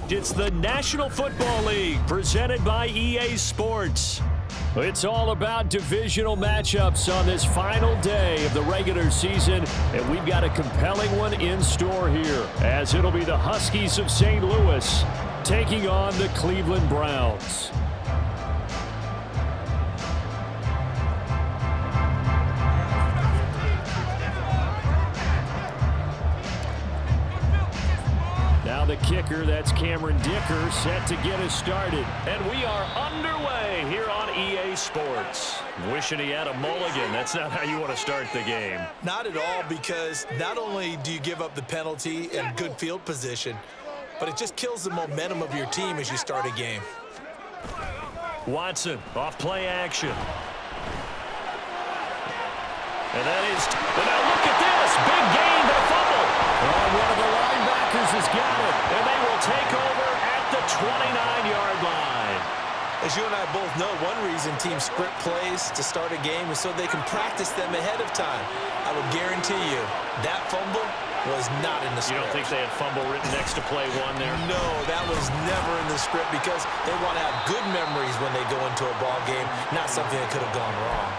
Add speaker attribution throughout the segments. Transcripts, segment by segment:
Speaker 1: It's the National Football League presented by EA Sports. It's all about divisional matchups on this final day of the regular season, and we've got a compelling one in store here, as it'll be the Huskies of St. Louis taking on the Cleveland Browns. Now the kicker, that's Cameron Dicker, set to get us started. And we are underway here on EA Sports. Wishing he had a mulligan. That's not how you want to start the game.
Speaker 2: Not at all, because not only do you give up the penalty and good field position, but it just kills the momentum of your team as you start a game.
Speaker 1: Watson, off play action. And that is, and now look at this, big gain, the fumble. Oh, one of the linebackers has got it, and they will take over at the 29-yard line.
Speaker 2: As you and I both know, one reason teams script plays to start a game is so they can practice them ahead of time. I will guarantee you that fumble was not in the script.
Speaker 1: You don't think they had fumble written next to play one there?
Speaker 2: No, that was never in the script, because they want to have good memories when they go into a ball game, not something that could have gone wrong.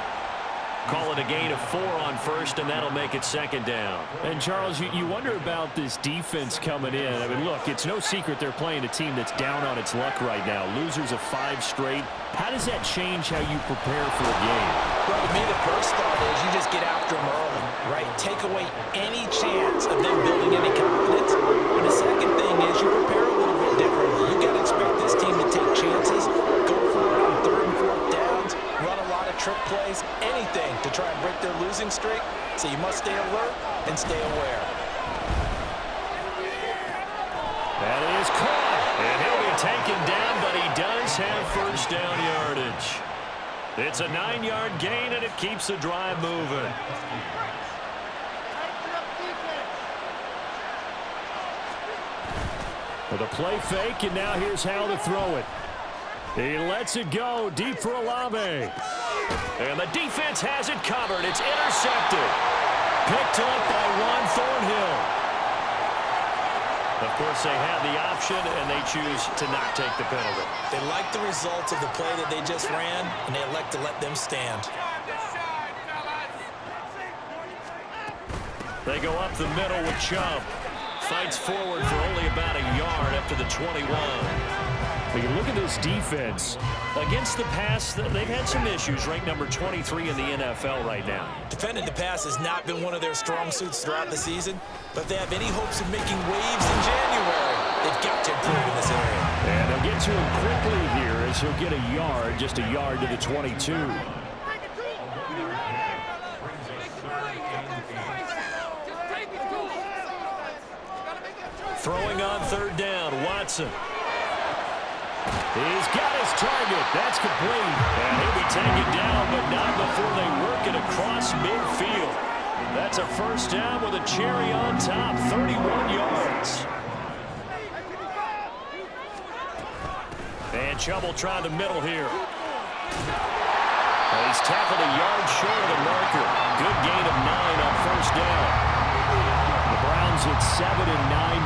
Speaker 1: Call it a gain of 4 on first, and that'll make it second down. And, Charles, you wonder about this defense coming in. I mean, look, it's no secret they're playing a team that's down on its luck right now. Losers of 5 straight. How does that change how you prepare for a game?
Speaker 2: Well, to me, the first thought is you just get after them early, right? Take away any chance of them building any confidence. And the second thing is you prepare a little bit differently. You got to expect this team to take chances, go for it on 3rd and 4th downs, run a lot of trick plays, anything to try and break their losing streak. So you must stay alert and stay aware.
Speaker 1: That is caught, and he'll be taken down, but he does have first down yardage. It's a 9-yard gain, and it keeps the drive moving. With a play fake, and now here's how to throw it. He lets it go deep for Olave. And the defense has it covered. It's intercepted. Picked up by Juan Thornhill. Of course, they have the option, and they choose to not take the penalty.
Speaker 2: They like the results of the play that they just ran, and they elect to let them stand.
Speaker 1: They go up the middle with Chubb. Fights forward for only about a yard up to the 21. You look at this defense. Against the pass, they've had some issues. Ranked number 23 in the NFL right now.
Speaker 2: Defending the pass has not been one of their strong suits throughout the season, but if they have any hopes of making waves in January, they've got to improve in this area.
Speaker 1: And they'll get to him quickly here as he'll get a yard, just a yard to the 22. Throwing on 3rd down, Watson. He's got his target. That's complete. And he'll be taken down, but not before they work it across midfield. That's a first down with a cherry on top, 31 yards. And Chubb will try the middle here. He's tackled a yard short of the marker. Good gain of 9 on first down. The Browns at 7-9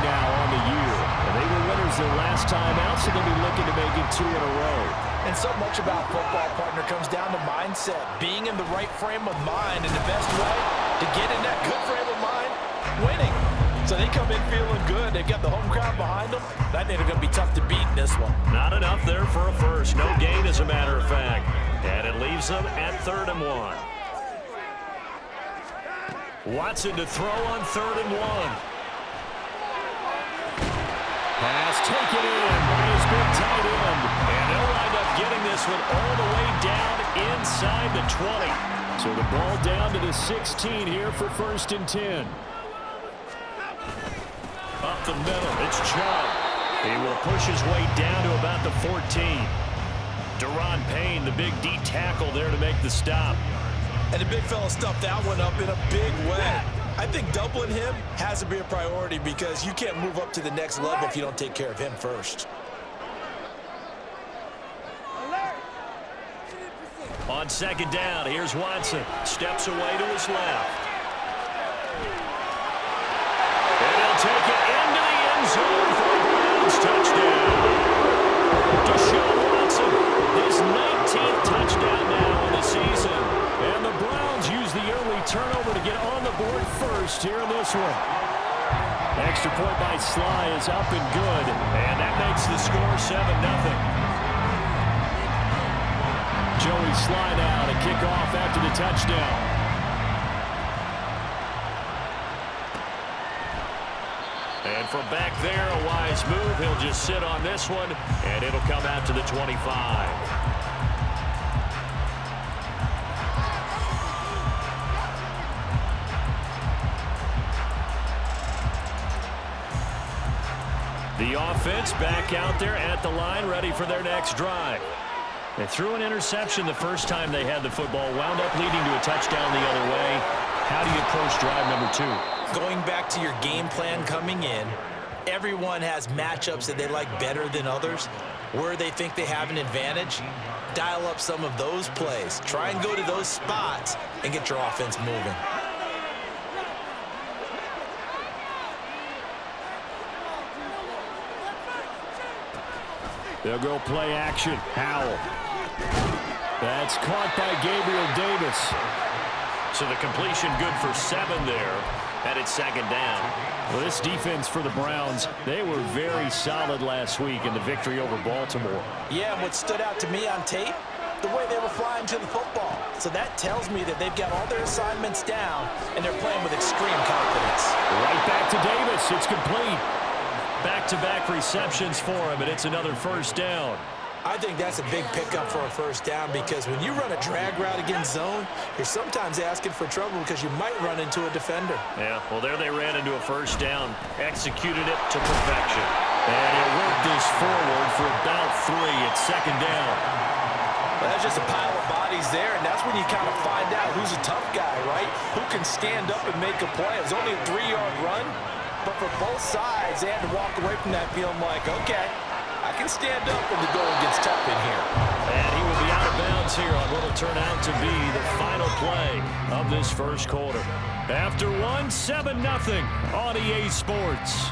Speaker 1: now on the year. And they were winners their last time out, so they'll be looking to make it 2 in a row.
Speaker 2: And so much about football, partner, comes down to mindset. Being in the right frame of mind, and the best way to get in that good frame of mind, winning. So they come in feeling good. They've got the home crowd behind them. I think they're going to be tough to beat in this one.
Speaker 1: Not enough there for a first. No gain, as a matter of fact. And it leaves them at 3rd and 1. Watson to throw on 3rd and 1. Pass taken in by his big tight end. And they'll wind up getting this one all the way down inside the 20. So the ball down to the 16 here for 1st and 10. Up the middle, it's Chubb. He will push his way down to about the 14. Deron Payne, the big D tackle there to make the stop.
Speaker 2: And the big fella stuffed that one up in a big way. I think doubling him has to be a priority, because you can't move up to the next level if you don't take care of him first.
Speaker 1: On 2nd down, here's Watson. Steps away to his left. And he'll take it into the end zone for a Browns Browns touchdown. Deshaun Watson, his 19th touchdown now in the season. And the Browns use the early turnover to get on the board first here in this one. Extra point by Sly is up and good. And that makes the score 7-0. Joey Sly now to kick off after the touchdown. And from back there, a wise move. He'll just sit on this one, and it'll come out to the 25. The offense back out there at the line, ready for their next drive. They threw an interception the first time they had the football, wound up leading to a touchdown the other way. How do you approach drive number 2?
Speaker 2: Going back to your game plan coming in, everyone has matchups that they like better than others. Where they think they have an advantage, dial up some of those plays. Try and go to those spots and get your offense moving.
Speaker 1: They'll go play action. Howell. That's caught by Gabriel Davis. So the completion good for 7 there. And it's second down. Well, this defense for the Browns, they were very solid last week in the victory over Baltimore.
Speaker 2: Yeah, and what stood out to me on tape, the way they were flying to the football. So that tells me that they've got all their assignments down, and they're playing with extreme confidence.
Speaker 1: Right back to Davis. It's complete. Back-to-back receptions for him, and it's another first down.
Speaker 2: I think that's a big pickup for a first down because when you run a drag route against zone, you're sometimes asking for trouble because you might run into a defender.
Speaker 1: Yeah, well, there they ran into a first down, executed it to perfection. And he'll work this forward for about 3. It's second down.
Speaker 2: Well, that's just a pile of bodies there, and that's when you kind of find out who's a tough guy, right? Who can stand up and make a play. It was only a 3-yard run, but for both sides, they had to walk away from that feeling like, okay, I can stand up when the going gets tough in here.
Speaker 1: And he will be out of bounds here on what will turn out to be the final play of this first quarter. After 7-0 on EA Sports.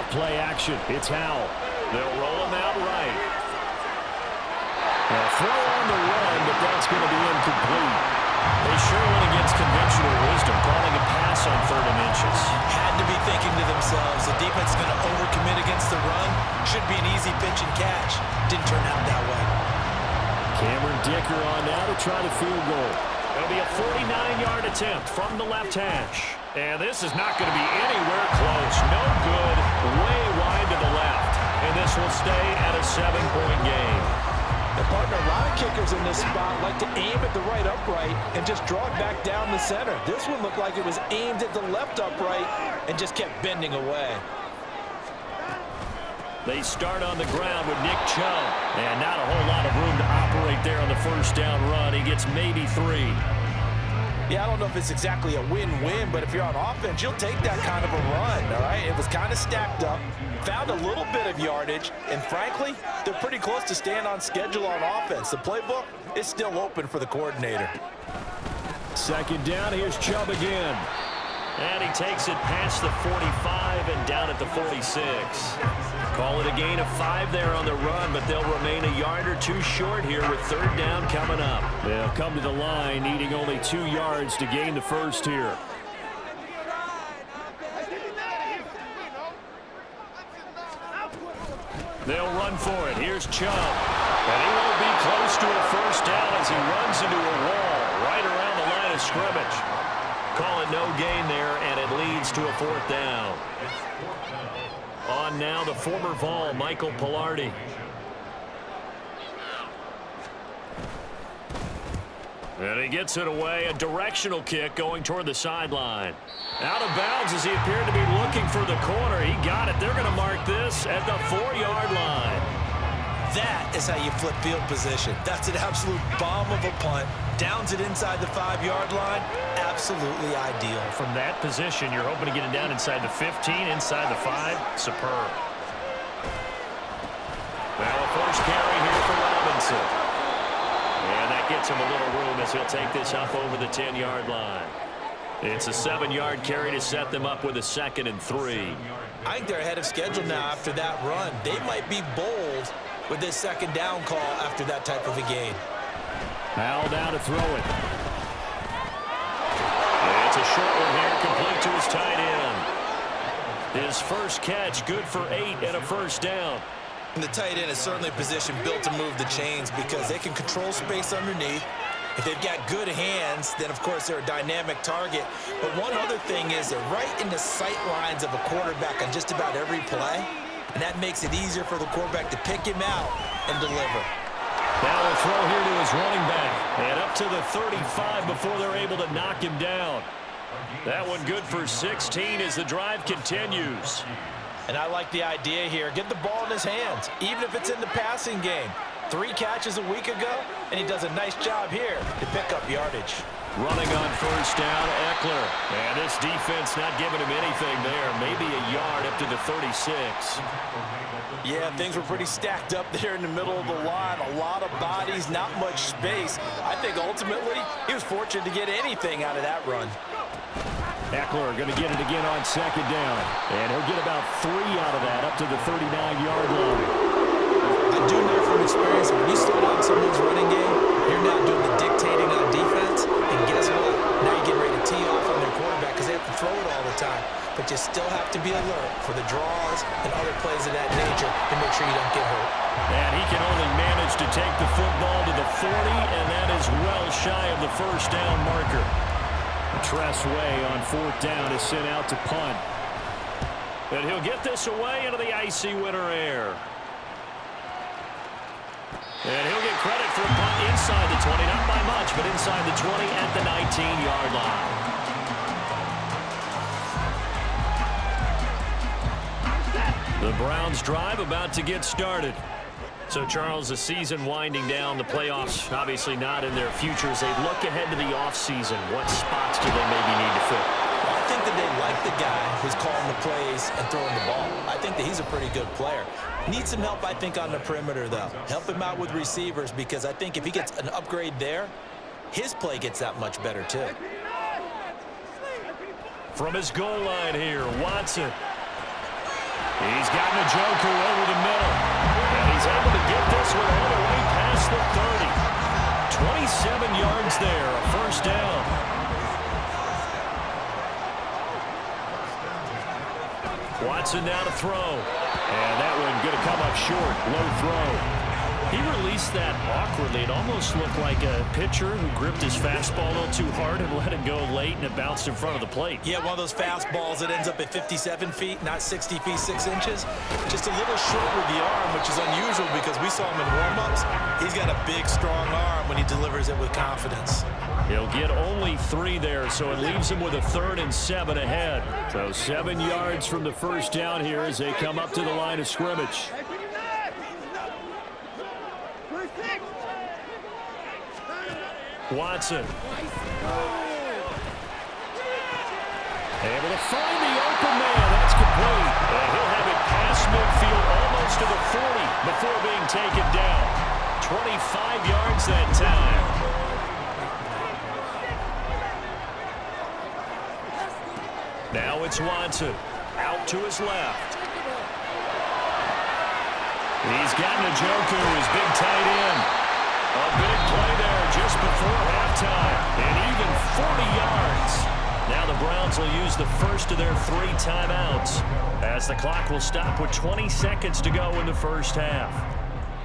Speaker 1: Play action. It's Howell. They'll roll him out right. They'll throw on the run, but that's going to be incomplete. They sure went against conventional wisdom, calling a pass on 3rd and inches.
Speaker 2: Had to be thinking to themselves, the defense is going to overcommit against the run. Should be an easy pitch and catch. Didn't turn out that way.
Speaker 1: Cameron Dicker on now to try the field goal. It'll be a 49-yard attempt from the left hash. And this is not going to be anywhere close. No good. Way wide to the left. And this will stay at a 7-point game.
Speaker 2: The partner, a lot of kickers in this spot like to aim at the right upright and just draw it back down the center. This one looked like it was aimed at the left upright and just kept bending away.
Speaker 1: They start on the ground with Nick Chubb. And not a whole lot of room to operate there on the first down run. He gets maybe 3.
Speaker 2: Yeah, I don't know if it's exactly a win-win, but if you're on offense, you'll take that kind of a run, all right? It was kind of stacked up, found a little bit of yardage, and frankly, they're pretty close to staying on schedule on offense. The playbook is still open for the coordinator.
Speaker 1: Second down, here's Chubb again. And he takes it past the 45 and down at the 46. Call it a gain of 5 there on the run, but they'll remain a yard or 2 short here with 3rd down coming up. They'll come to the line needing only 2 yards to gain the first here. They'll run for it. Here's Chubb. And he won't be close to a first down as he runs into a wall right around the line of scrimmage. Call it no gain there, and it leads to a 4th down. On now the former Vol, Michael Pilardi. And he gets it away, a directional kick going toward the sideline. Out of bounds as he appeared to be looking for the corner. He got it. They're going to mark this at the 4-yard line.
Speaker 2: That is how you flip field position. That's an absolute bomb of a punt. Downs it inside the 5-yard line. Absolutely ideal.
Speaker 1: From that position, you're hoping to get it down inside the 15, inside the 5. Superb. Well, a first carry here for Robinson. And that gets him a little room as he'll take this up over the 10-yard line. It's a 7-yard carry to set them up with a 2nd and 3.
Speaker 2: I think they're ahead of schedule now after that run. They might be bold with this 2nd down call after that type of a gain.
Speaker 1: Howell down to throw it. It's a short one here, complete to his tight end. His first catch, good for 8 and a first down.
Speaker 2: And the tight end is certainly a position built to move the chains because they can control space underneath. If they've got good hands, then of course they're a dynamic target. But one other thing is they're right in the sight lines of a quarterback on just about every play. And that makes it easier for the quarterback to pick him out and deliver.
Speaker 1: Now a throw here to his running back. And up to the 35 before they're able to knock him down. That one good for 16 as the drive continues.
Speaker 2: And I like the idea here. Get the ball in his hands, even if it's in the passing game. 3 catches a week ago, and he does a nice job here to pick up yardage.
Speaker 1: Running on first down, Eckler. And this defense not giving him anything there. Maybe a yard up to the 36.
Speaker 2: Yeah, things were pretty stacked up there in the middle of the line. A lot of bodies, not much space. I think ultimately he was fortunate to get anything out of that run.
Speaker 1: Eckler going to get it again on 2nd down. And he'll get about 3 out of that up to the 39-yard line.
Speaker 2: I do know from experience, when you slow down someone's running game, you're now doing the dictating on defense. And guess what? Now you're getting ready to tee off on their quarterback because they have to throw it all the time. But you still have to be alert for the draws and other plays of that nature to make sure you don't get hurt.
Speaker 1: And he can only manage to take the football to the 40, and that is well shy of the first down marker. Tress Way on 4th down is sent out to punt. And he'll get this away into the icy winter air. And he'll get credit for a punt inside the 20, not by much, but inside the 20 at the 19-yard line. The Browns drive about to get started. So, Charles, the season winding down, the playoffs obviously not in their future. As they look ahead to the offseason, what spots do they maybe need to fill?
Speaker 2: Well, I think that they like the guy who's calling the plays and throwing the ball. I think that he's a pretty good player. Needs some help, I think, on the perimeter, though. Help him out with receivers because I think if he gets an upgrade there, his play gets that much better, too.
Speaker 1: From his goal line here, Watson. He's got Njoku over the middle. And he's able to get this one all the way past the 30. 27 yards there, a first down. Watson now to throw. And that one going to come up short. Low throw. He released that awkwardly. It almost looked like a pitcher who gripped his fastball a little too hard and let it go late, and it bounced in front of the plate.
Speaker 2: Yeah, one of those fastballs that ends up at 57 feet, not 60 feet, 6 inches. Just a little short with the arm, which is unusual because we saw him in warm-ups. He's got a big, strong arm when he delivers it with confidence.
Speaker 1: He'll get only 3 there, so it leaves him with a 3rd and 7 ahead. So 7 yards from the first down here as they come up to the line of scrimmage. Watson. Able to find the open man. That's complete. And he'll have it past midfield almost to the 40 before being taken down. 25 yards that time. Now it's Watson. Out to his left. He's got Njoku, his big tight end. A big play there just before halftime. And even 40 yards. Now the Browns will use the first of their 3 timeouts as the clock will stop with 20 seconds to go in the first half.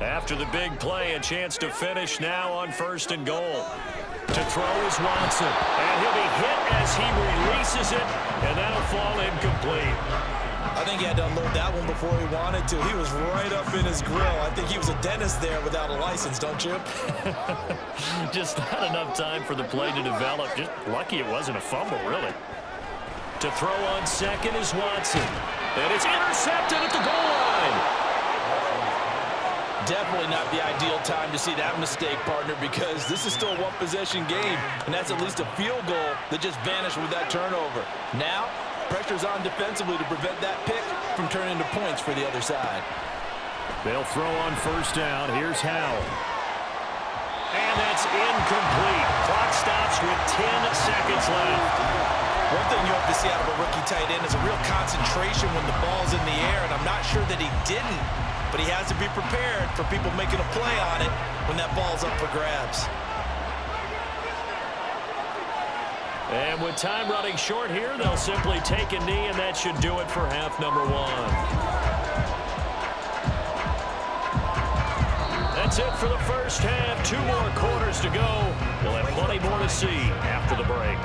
Speaker 1: After the big play, a chance to finish now on 1st and goal. To throw is Watson. And he'll be hit as he releases it. And that'll fall incomplete.
Speaker 2: I think he had to unload that one before he wanted to. He was right up in his grill. I think he was a dentist there without a license, don't you?
Speaker 1: Just not enough time for the play to develop. Just lucky it wasn't a fumble, really. To throw on second is Watson. And it's intercepted at the goal line.
Speaker 2: Definitely not the ideal time to see that mistake, partner, because this is still a one-possession game, and that's at least a field goal that just vanished with that turnover. Now, pressure's on defensively to prevent that pick from turning into points for the other side.
Speaker 1: They'll throw on first down. Here's Howell. And that's incomplete. Clock stops with 10 seconds left.
Speaker 2: One thing you hope to see out of a rookie tight end is a real concentration when the ball's in the air, and I'm not sure that he didn't. But he has to be prepared for people making a play on it when that ball's up for grabs.
Speaker 1: And with time running short here, they'll simply take a knee, and that should do it for half number one. That's it for the first half. 2 more quarters to go. We'll have plenty more to see after the break.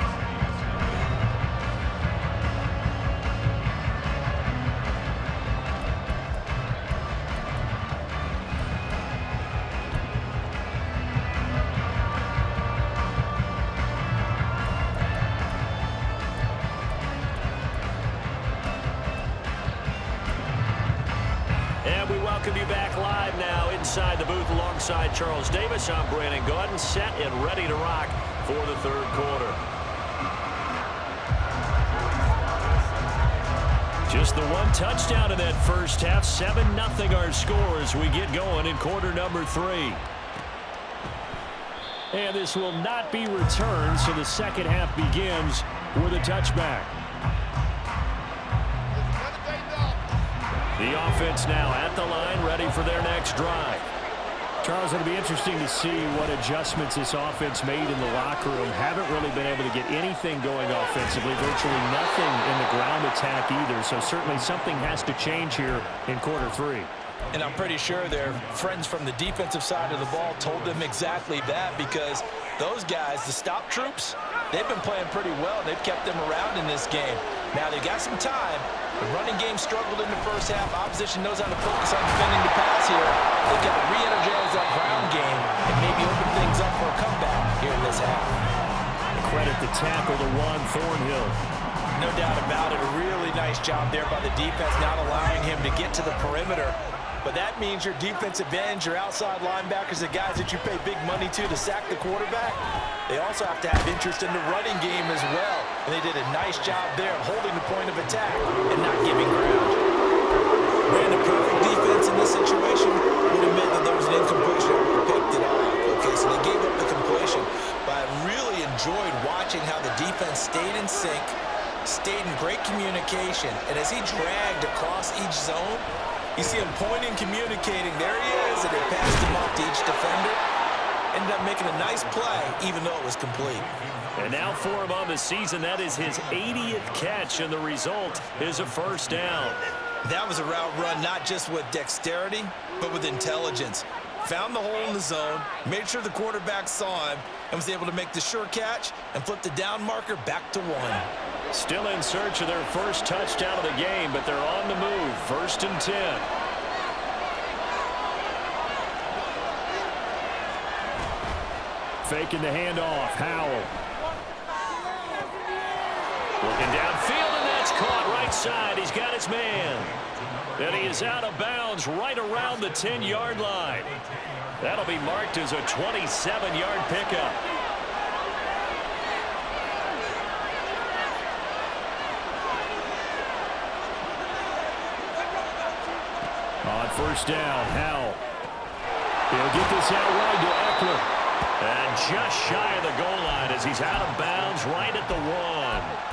Speaker 1: Welcome you back live now inside the booth alongside Charles Davis. I'm Brandon Gaudin, set and ready to rock for the third quarter. Just the one touchdown in that first half. 7-0 our score as we get going in quarter number 3. And this will not be returned, so the second half begins with a touchback. The offense now at the line, ready for their next drive. Charles, it'll be interesting to see what adjustments this offense made in the locker room. Haven't really been able to get anything going offensively, virtually nothing in the ground attack either. So certainly something has to change here in quarter 3.
Speaker 2: And I'm pretty sure their friends from the defensive side of the ball told them exactly that, because those guys, the stop troops, they've been playing pretty well. They've kept them around in this game. Now they got some time. The running game struggled in the first half. Opposition knows how to focus on defending the pass here. They've got to re-energize that ground game and maybe open things up for a comeback here in this half.
Speaker 1: Credit the tackle to Juan Thornhill.
Speaker 2: No doubt about it. A really nice job there by the defense, not allowing him to get to the perimeter. But that means your defensive ends, your outside linebackers, the guys that you pay big money to sack the quarterback, they also have to have interest in the running game as well. And they did a nice job there of holding the point of attack and not giving ground. Ran a perfect defense in this situation would admit that there was an incompletion and picked it off. Okay, so they gave up the completion. But I really enjoyed watching how the defense stayed in sync, stayed in great communication, and as he dragged across each zone, you see him pointing, communicating. There he is, and they passed him off to each defender. Ended up making a nice play, even though it was complete.
Speaker 1: And now for him on the season, that is his 80th catch, and the result is a first down.
Speaker 2: That was a route run, not just with dexterity, but with intelligence. Found the hole in the zone, made sure the quarterback saw him, and was able to make the sure catch and flip the down marker back to 1.
Speaker 1: Still in search of their first touchdown of the game, but they're on the move. 1st and 10. Faking the handoff. Howell. Looking downfield, and that's caught right side. He's got his man. And he is out of bounds right around the 10-yard line. That'll be marked as a 27-yard pickup. On first down, Howell. He'll get this out wide to Eckler. And just shy of the goal line as he's out of bounds right at the 1.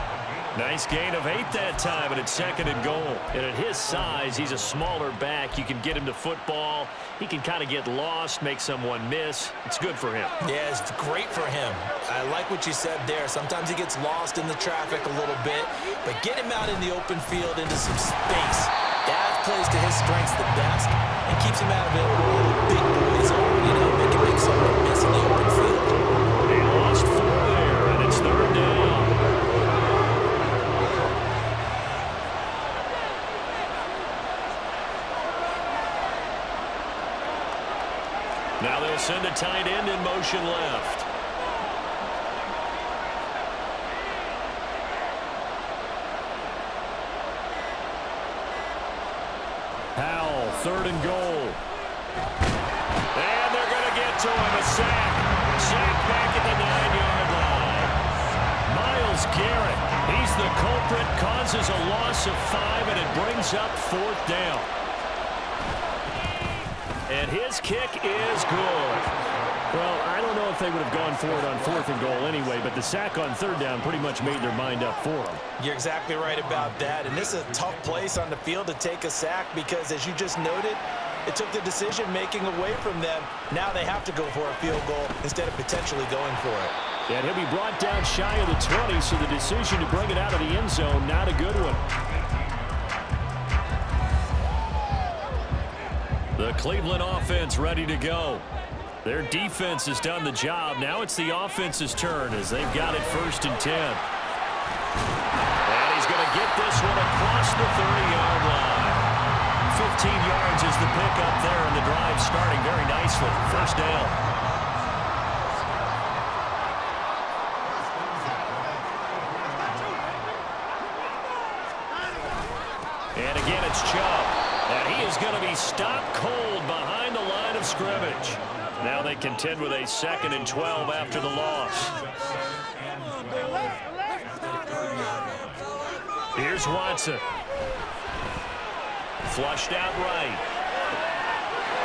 Speaker 1: Nice gain of 8 that time, and it's 2nd and goal. And at his size, he's a smaller back. You can get him to football. He can kind of get lost, make someone miss. It's good for him.
Speaker 2: Yeah, it's great for him. I like what you said there. Sometimes he gets lost in the traffic a little bit, but get him out in the open field into some space. That plays to his strengths the best and keeps him out of it where all the big boys are. You know, they can make someone miss in the open field.
Speaker 1: They lost 4 there, and it's 3rd down. tight end in motion left. Powell, 3rd and goal. And they're going to get to him. A sack. Sack back at the 9-yard line. Myles Garrett, he's the culprit, causes a loss of 5, and it brings up 4th down. And his kick is good. Well, I don't know if they would have gone for it on 4th and goal anyway, but the sack on 3rd down pretty much made their mind up for them.
Speaker 2: You're exactly right about that. And this is a tough place on the field to take a sack because, as you just noted, it took the decision-making away from them. Now they have to go for a field goal instead of potentially going for it.
Speaker 1: And he'll be brought down shy of the 20, so the decision to bring it out of the end zone, not a good one. The Cleveland offense ready to go. Their defense has done the job. Now it's the offense's turn as they've got it 1st and 10. And he's going to get this one across the 30-yard line. 15 yards is the pickup there, and the drive starting very nicely. 1st down. And again, it's Chubb. And he is going to be stopped cold behind the line of scrimmage. Now they contend with a 2nd and 12 after the loss. Here's Watson. Flushed out right.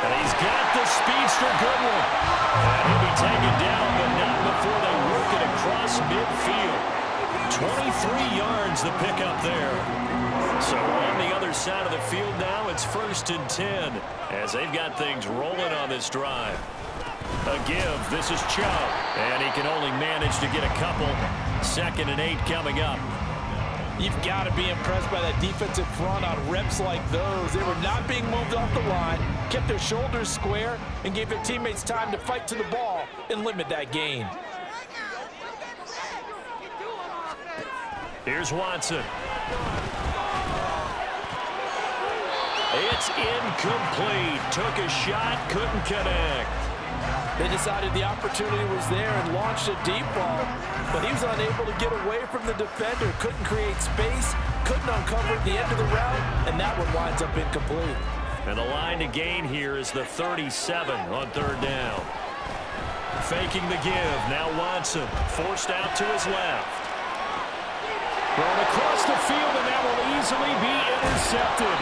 Speaker 1: And he's got the speedster Goodwin. And he'll be taken down, but not before they work it across midfield. 23 yards the pickup there. So on the other side of the field now, it's 1st and 10 as they've got things rolling on this drive. A give. This is Chubb. And he can only manage to get a couple. 2nd and 8 coming up.
Speaker 2: You've got to be impressed by that defensive front on reps like those. They were not being moved off the line, kept their shoulders square, and gave their teammates time to fight to the ball and limit that gain.
Speaker 1: Here's Watson. It's incomplete. Took a shot, couldn't connect.
Speaker 2: They decided the opportunity was there and launched a deep ball, but he was unable to get away from the defender, couldn't create space, couldn't uncover the end of the route, and that one winds up incomplete.
Speaker 1: And the line to gain here is the 37 on 3rd down. Faking the give. Now Watson forced out to his left. Thrown across the field, and that will easily be intercepted.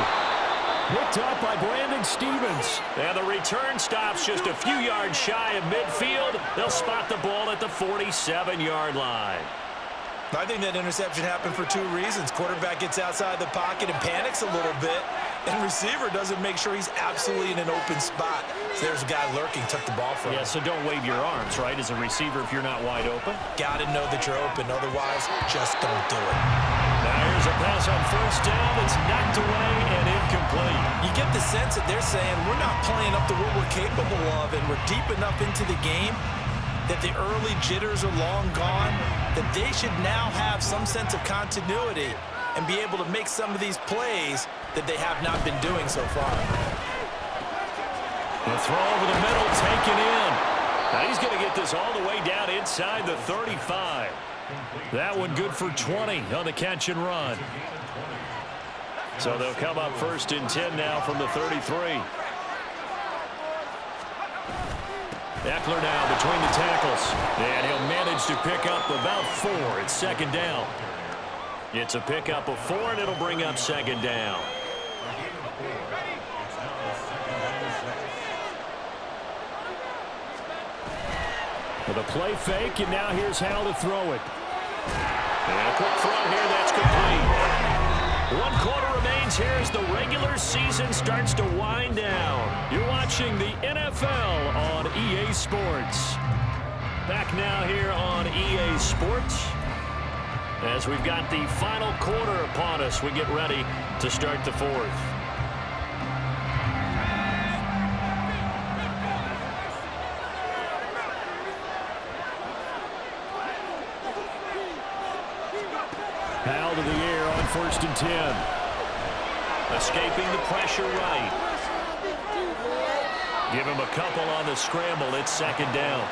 Speaker 1: Picked up by Brandon Stevens. And the return stops just a few yards shy of midfield. They'll spot the ball at the 47-yard line.
Speaker 2: I think that interception happened for 2 reasons. Quarterback gets outside the pocket and panics a little bit, and receiver doesn't make sure he's absolutely in an open spot. So there's a guy lurking, took the ball from him.
Speaker 1: Yeah, so don't wave your arms, right, as a receiver if you're not wide open.
Speaker 2: Got to know that you're open. Otherwise, just don't do it.
Speaker 1: Now here's a pass on 1st down. It's knocked away and incomplete.
Speaker 2: You get the sense that they're saying we're not playing up to what we're capable of, and we're deep enough into the game that the early jitters are long gone, that they should now have some sense of continuity and be able to make some of these plays that they have not been doing so far.
Speaker 1: The throw over the middle, taken in. Now he's going to get this all the way down inside the 35. That one good for 20 on the catch and run. So they'll come up 1st and 10 now from the 33. Eckler now between the tackles. And he'll manage to pick up about 4. It's 2nd down. It's a pickup of 4, and it'll bring up 2nd down. With a play fake, and now here's how to throw it. And a quick throw here, that's complete. 1 quarter remains here as the regular season starts to wind down. You're watching the NFL on EA Sports. Back now here on EA Sports as we've got the final quarter upon us. We get ready to start the 4th. Powell to the air on 1st and 10. Escaping the pressure right. Give him a couple on the scramble. It's second down.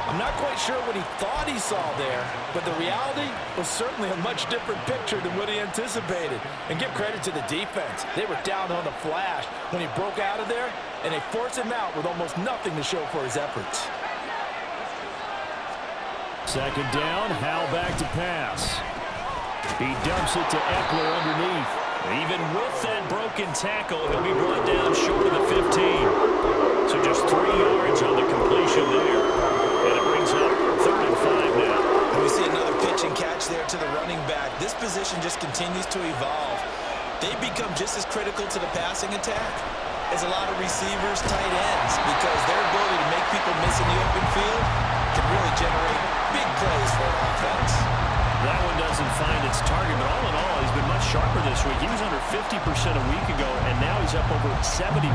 Speaker 2: I'm not quite sure what he thought he saw there, but the reality was certainly a much different picture than what he anticipated. And give credit to the defense. They were down on the flash when he broke out of there, and they forced him out with almost nothing to show for his efforts.
Speaker 1: Second down, Howell back to pass. He dumps it to Eckler underneath. Even with that broken tackle, he'll be brought down short of the 15. So just 3 yards on the completion there. And it brings up 3rd and 5 now.
Speaker 2: And we see another pitch and catch there to the running back. This position just continues to evolve. They become just as critical to the passing attack as a lot of receivers, tight ends, because their ability to make people miss in the open field can really generate big plays for an offense.
Speaker 1: That one doesn't find its target, but all in all, he's been much sharper this week. He was under 50% a week ago, and now he's up over 70%.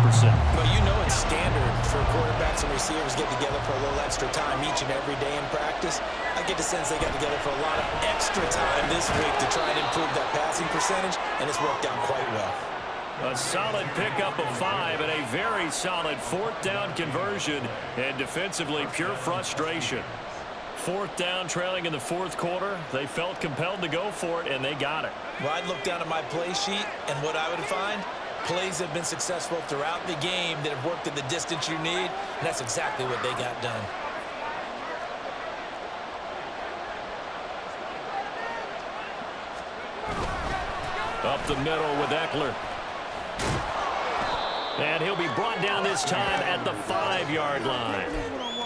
Speaker 2: But you know it's standard for quarterbacks and receivers get together for a little extra time each and every day in practice. I get the sense they got together for a lot of extra time this week to try and improve that passing percentage, and it's worked out quite well.
Speaker 1: A solid pickup of 5 and a very solid 4th down conversion, and defensively pure frustration. 4th down, trailing in the 4th quarter. They felt compelled to go for it, and they got it.
Speaker 2: Well, I'd look down at my play sheet, and what I would find, plays have been successful throughout the game that have worked at the distance you need, and that's exactly what they got done.
Speaker 1: Up the middle with Eckler. And he'll be brought down this time at the 5-yard line.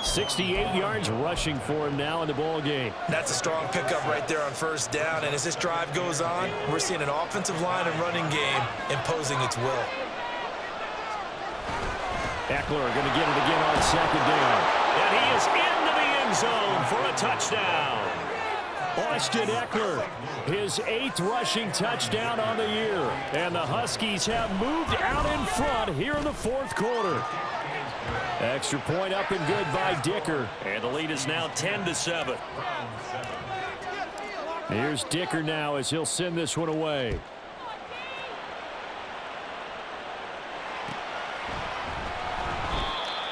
Speaker 1: 68 yards rushing for him now in the ball game.
Speaker 2: That's a strong pickup right there on 1st down, and as this drive goes on, we're seeing an offensive line and running game imposing its will.
Speaker 1: Eckler going to get it again on 2nd down. And he is into the end zone for a touchdown. Austin Eckler, his 8th rushing touchdown on the year. And the Huskies have moved out in front here in the 4th quarter. Extra point up and good by Dicker. And the lead is now 10-7. Here's Dicker now as he'll send this one away.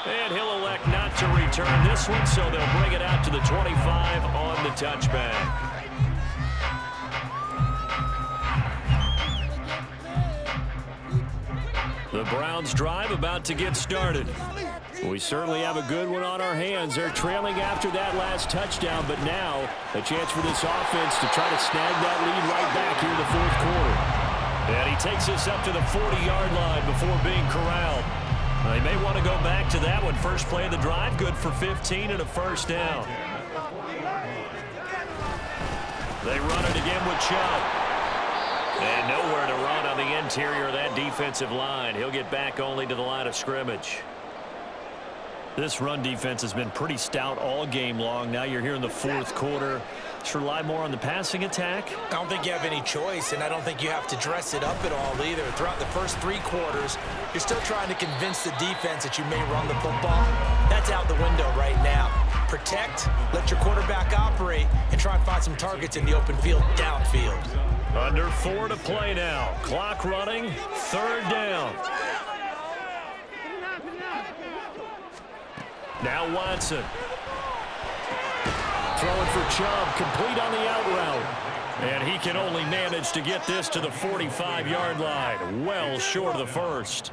Speaker 1: And he'll elect not to return this one, so they'll bring it out to the 25 on the touchback. The Browns drive about to get started. We certainly have a good one on our hands. They're trailing after that last touchdown, but now a chance for this offense to try to snag that lead right back here in the 4th quarter. And he takes us up to the 40-yard line before being corralled. They may want to go back to that one. First play of the drive, good for 15 and a 1st down. They run it again with Chubb. And nowhere to run on the interior of that defensive line. He'll get back only to the line of scrimmage. This run defense has been pretty stout all game long. Now you're here in the 4th quarter. Should rely more on the passing attack?
Speaker 2: I don't think you have any choice, and I don't think you have to dress it up at all either. Throughout the first 3 quarters, you're still trying to convince the defense that you may run the football. That's out the window right now. Protect, let your quarterback operate, and try and find some targets in the open field downfield.
Speaker 1: Under 4 to play now. Clock running, 3rd down. Now Watson. Throwing for Chubb, complete on the out route. And he can only manage to get this to the 45-yard line. Well short of the 1st.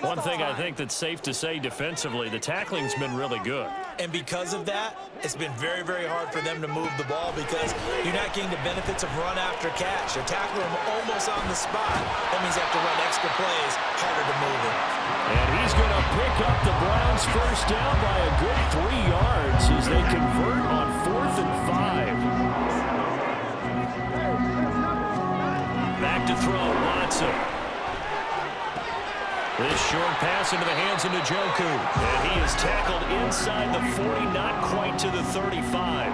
Speaker 1: One thing I think that's safe to say defensively, the tackling's been really good.
Speaker 2: And because of that, it's been very, very hard for them to move the ball because you're not getting the benefits of run after catch. They're tackling them almost on the spot. That means they have to run extra plays, harder to move it.
Speaker 1: And he's going to pick up the Browns' 1st down by a good 3 yards as they convert on 4th and 5. Back to throw, Watson. This short pass into the hands of Njoku. And he is tackled inside the 40, not quite to the 35.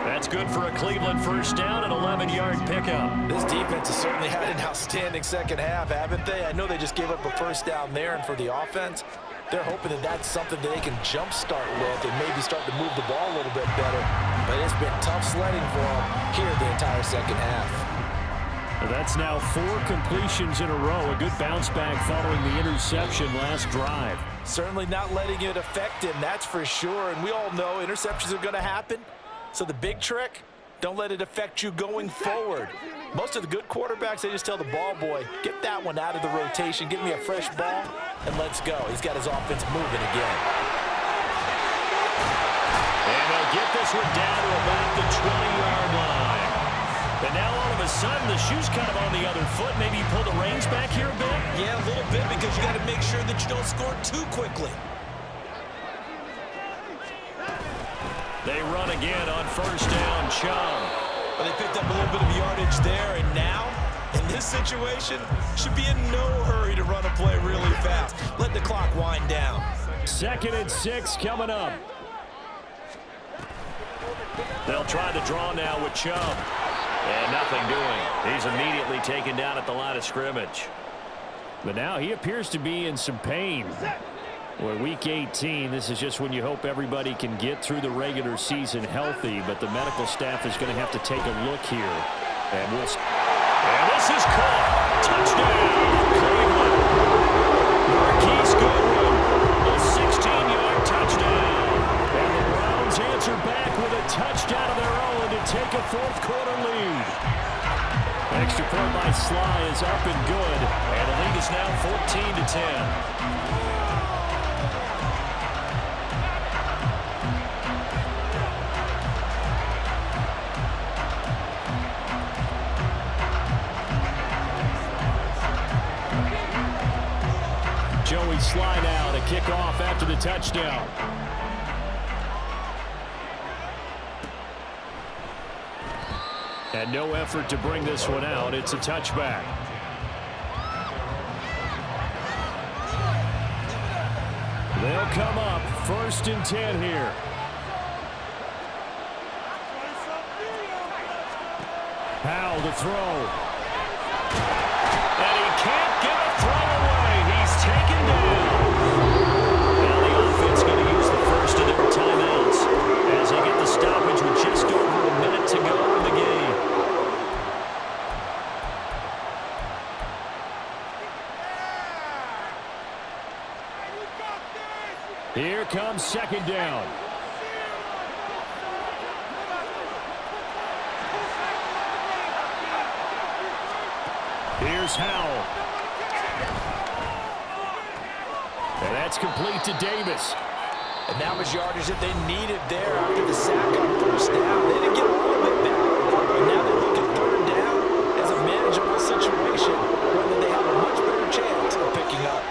Speaker 1: That's good for a Cleveland 1st down, an 11-yard pickup.
Speaker 2: This defense has certainly had an outstanding second half, haven't they? I know they just gave up a 1st down there, and for the offense, they're hoping that that's something that they can jumpstart with and maybe start to move the ball a little bit better. But it's been tough sledding for them here the entire second half.
Speaker 1: That's now 4 completions in a row. A good bounce back following the interception last drive.
Speaker 2: Certainly not letting it affect him, that's for sure. And we all know interceptions are going to happen. So the big trick, don't let it affect you going forward. Most of the good quarterbacks, they just tell the ball boy, get that one out of the rotation, give me a fresh ball, and let's go. He's got his offense moving again.
Speaker 1: And they'll get this one down to about the 20-yard line. And now all of a sudden, the shoe's kind of on the other foot. Maybe you pull the reins back here a bit?
Speaker 2: Yeah, a little bit, because you got to make sure that you don't score too quickly.
Speaker 1: They run again on first down, Chum.
Speaker 2: Well, they picked up a little bit of yardage there, and now, in this situation, should be in no hurry to run a play really fast. Let the clock wind down.
Speaker 1: 2nd and 6 coming up. They'll try the draw now with Chum. And nothing doing. He's immediately taken down at the line of scrimmage. But now he appears to be in some pain. Well, week 18, this is just when you hope everybody can get through the regular season healthy, but the medical staff is going to have to take a look here. And this is caught. Touchdown, Cleveland. Marquise Goodwin, a 16-yard touchdown. And the Browns answer back with a touchdown of their own to take a fourth-quarter lead. Extra point by Sly is up and good, and the lead is now 14-10. Joey Sly now to kick off after the touchdown. And no effort to bring this one out. It's a touchback. They'll come up 1st and 10 here. Howell to throw. And he can't get a throw away. He's taken down. Now the offense going to use the first of their timeouts as they get the stoppage with just over a minute to go in the game. Here comes 2nd down. Here's Howell. And that's complete to Davis.
Speaker 2: And that was yardage that they needed there after the sack on first down. They didn't get all of it back. And now they look at 3rd down as a manageable situation, whether they have a much better chance of picking up.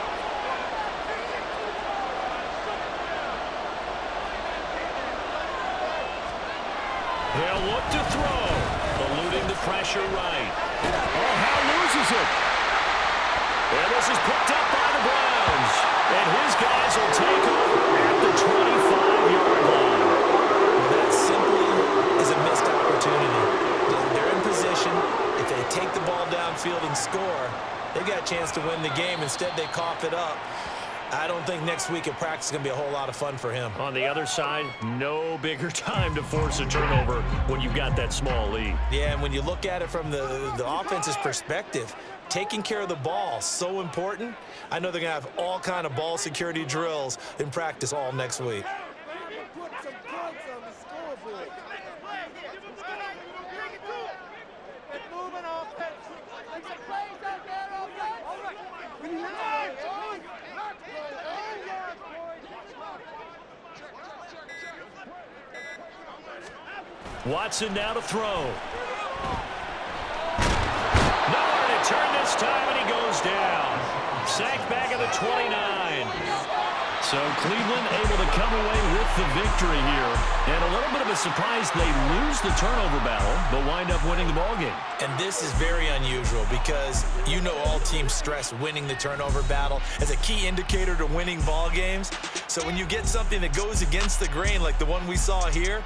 Speaker 1: He'll look to throw. Eluding the pressure right. Oh, Howell loses it. And this is picked up by the Browns. And his guys will take over at the 25-yard line.
Speaker 2: Well, that simply is a missed opportunity. They're in position. If they take the ball downfield and score, they've got a chance to win the game. Instead, they cough it up. I don't think next week at practice is going to be a whole lot of fun for him.
Speaker 1: On the other side, no bigger time to force a turnover when you've got that small lead.
Speaker 2: Yeah, and when you look at it from the offense's perspective, taking care of the ball, so important. I know they're going to have all kind of ball security drills in practice all next week.
Speaker 1: Watson now to throw. Nowhere to turn this time, and he goes down. Sacked back at the 29. So Cleveland able to come away with the victory here. And a little bit of a surprise, they lose the turnover battle, but wind up winning the ballgame.
Speaker 2: And this is very unusual because you know all teams stress winning the turnover battle as a key indicator to winning ball games. So when you get something that goes against the grain like the one we saw here,